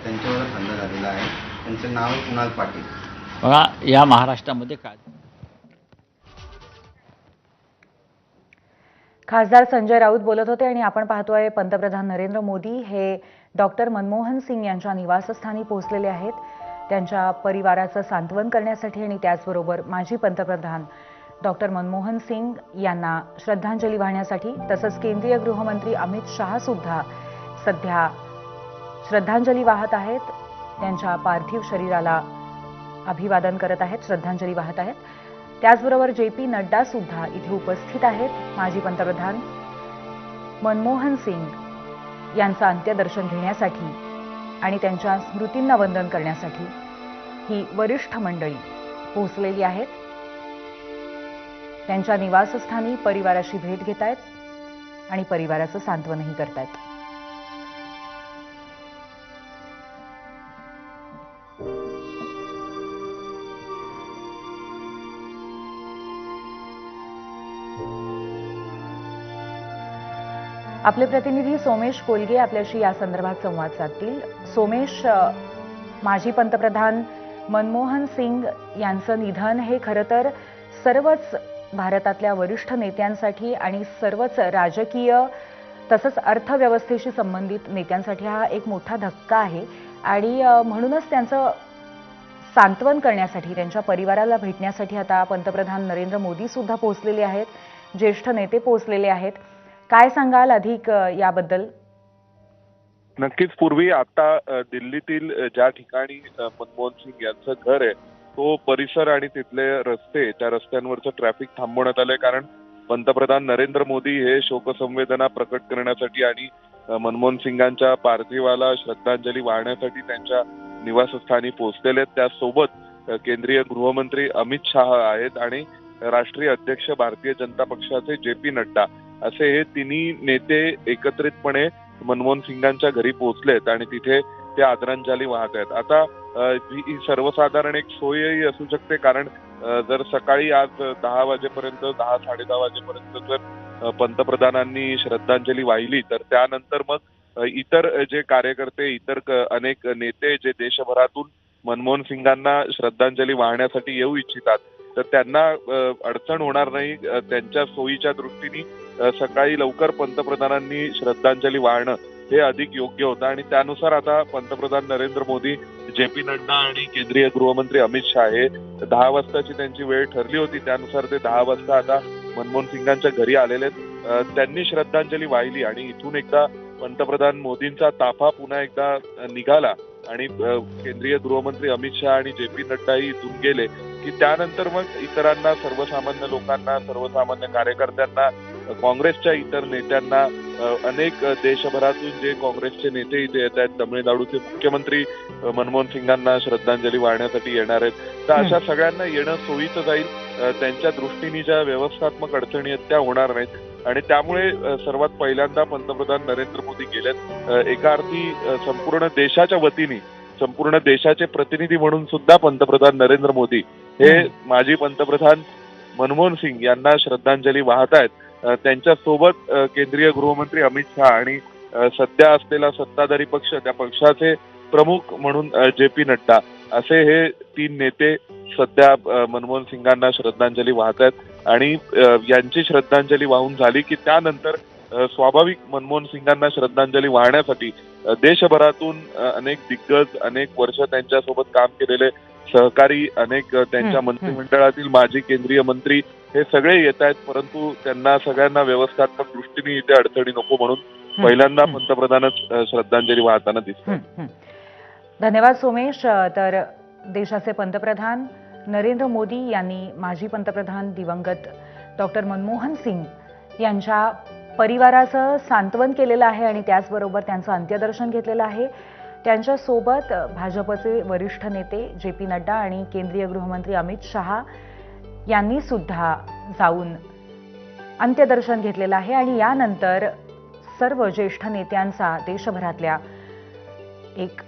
त्यांच्यावर हल्ला झालेला आहे. त्यांचं नाव कुणाल पाटील. बघा या महाराष्ट्रामध्ये काय खासदार संजय राऊत बोलत होते आणि आपण पाहतोय पंतप्रधान नरेंद्र मोदी हे डॉक्टर मनमोहन सिंग यांच्या निवासस्थानी पोहोचलेले आहेत. त्यांच्या परिवाराचं सांत्वन करण्यासाठी आणि त्याचबरोबर माजी पंतप्रधान डॉक्टर मनमोहन सिंग यांना श्रद्धांजली वाहण्यासाठी, तसंच केंद्रीय गृहमंत्री अमित शहा सुद्धा सध्या श्रद्धांजली वाहत आहेत. त्यांच्या पार्थिव शरीराला अभिवादन करत आहेत, श्रद्धांजली वाहत आहेत. त्याचबरोबर JP नड्डा सुद्धा इथे उपस्थित आहेत. माजी पंतप्रधान मनमोहन सिंग यांचं अंत्यदर्शन घेण्यासाठी आणि त्यांच्या स्मृतींना वंदन करण्यासाठी ही वरिष्ठ मंडळी पोहोचलेली आहेत. त्यांच्या निवासस्थानी परिवाराशी भेट घेत आहेत आणि परिवाराचं सांत्वनही करतायत. आपले प्रतिनिधी सोमेश कोलगे आपल्याशी या संदर्भात संवाद साधतील. सोमेश, माजी पंतप्रधान मनमोहन सिंग यांचं निधन हे खरं तर सर्वच भारतातल्या वरिष्ठ नेत्यांसाठी आणि सर्वच राजकीय तसंच अर्थव्यवस्थेशी संबंधित नेत्यांसाठी हा एक मोठा धक्का आहे आणि म्हणूनच त्यांचं सांत्वन करण्यासाठी, त्यांच्या परिवाराला भेटण्यासाठी आता पंतप्रधान नरेंद्र मोदी सुद्धा पोहोचलेले आहेत, ज्येष्ठ नेते पोहोचलेले आहेत. काय सांगाल अधिक याबद्दल? नक्कीच पूर्वी आता दिल्लीतील ज्या ठिकाणी मनमोहन सिंग यांचं घर आहे तो परिसर आणि तिथले रस्ते, त्या रस्त्यांवरचं ट्रॅफिक थांबवण्यात आलंय, कारण पंतप्रधान नरेंद्र मोदी हे शोकसंवेदना प्रकट करण्यासाठी आणि मनमोहन सिंगांच्या पार्थिवाला श्रद्धांजली वाहण्यासाठी त्यांच्या निवासस्थानी पोहोचलेले आहेत. त्यासोबत केंद्रीय गृहमंत्री अमित शहा आहेत आणि राष्ट्रीय अध्यक्ष भारतीय जनता पक्षाचे JP नड्डा असे हे तिन्ही नेते एकत्रितपणे मनमोहन सिंगांच्या घरी पोहोचलेत आणि तिथे ते आदरांजली वाहत आहेत. आता ही सर्वसाधारण एक सोयही असू शकते, कारण जर सकाळी आज 10 वाजेपर्यंत 10-10:30 वाजेपर्यंत जर पंतप्रधानांनी श्रद्धांजली वाहिली तर त्यानंतर मग इतर जे कार्यकर्ते, इतर अनेक नेते जे देशभरातून मनमोहन सिंगांना श्रद्धांजली वाहण्यासाठी येऊ इच्छितात तर त्यांना अडचण होणार नाही. त्यांच्या सोयीच्या दृष्टीने सकाळी लवकर पंतप्रधानांनी श्रद्धांजली वाहणं हे अधिक योग्य होतं आणि त्यानुसार आता पंतप्रधान नरेंद्र मोदी, JP नड्डा आणि केंद्रीय गृहमंत्री अमित शहा हे 10 वाजताची त्यांची वेळ ठरली होती, त्यानुसार ते 10 वाजता आता मनमोहन सिंगांच्या घरी आलेले आहेत. त्यांनी श्रद्धांजली वाहिली आणि इथून एकदा पंतप्रधान मोदींचा ताफा पुन्हा एकदा निघाला आणि केंद्रीय गृहमंत्री अमित शहा आणि JP नड्डाही इथून गेले की त्यानंतर मग इतरांना, सर्वसामान्य लोकांना, सर्वसामान्य कार्यकर्त्यांना, काँग्रेसच्या इतर नेत्यांना, अनेक देशभरातून जे काँग्रेसचे नेते इथे येत आहेत, तमिळनाडूचे मुख्यमंत्री मनमोहन सिंगांना श्रद्धांजली वाहण्यासाठी येणार आहेत, तर अशा सगळ्यांना येणं सोयीचं जाईल. त्यांच्या दृष्टीने ज्या व्यवस्थात्मक अडचणी आहेत त्या होणार नाहीत आणि त्यामुळे सर्वात पहिल्यांदा पंतप्रधान नरेंद्र मोदी गेलेत. एका अर्थी संपूर्ण देशाच्या वतीने, संपूर्ण देशाचे प्रतिनिधी म्हणून सुद्धा पंतप्रधान नरेंद्र मोदी हे माजी पंतप्रधान मनमोहन सिंग यांना श्रद्धांजली वाहत आहेत. त्यांच्या सोबत केंद्रीय गृहमंत्री अमित शहा आणि सध्या असलेला सत्ताधारी पक्ष, त्या पक्षाचे प्रमुख म्हणून JP नड्डा असे हे 3 नेते सध्या मनमोहन सिंगांना श्रद्धांजली वाहत आहेत आणि यांची श्रद्धांजली वाहून झाली की त्यानंतर स्वाभाविक मनमोहन सिंगांना श्रद्धांजली वाहण्यासाठी देशभरातून अनेक दिग्गज, अनेक वर्ष त्यांच्यासोबत काम केलेले सहकारी, अनेक त्यांच्या मंत्रिमंडळातील माजी केंद्रीय मंत्री हे सगळे येत आहेत, परंतु त्यांना सगळ्यांना व्यवस्थात्मक दृष्टीने इथे अडचणी नको म्हणून पहिल्यांदा पंतप्रधानच श्रद्धांजली वाहताना दिसतात. धन्यवाद सोमेश. तर देशाचे पंतप्रधान नरेंद्र मोदी यांनी माजी पंतप्रधान दिवंगत डॉक्टर मनमोहन सिंग यांच्या परिवाराचं सांत्वन केलेलं आहे आणि त्याचबरोबर त्यांचं अंत्यदर्शन घेतलेलं आहे. त्यांच्यासोबत भाजपचे वरिष्ठ नेते JP नड्डा आणि केंद्रीय गृहमंत्री अमित शहा यांनी सुद्धा जाऊन अंत्यदर्शन घेतलेलं आहे आणि यानंतर सर्व ज्येष्ठ नेत्यांचा देशभरातल्या एक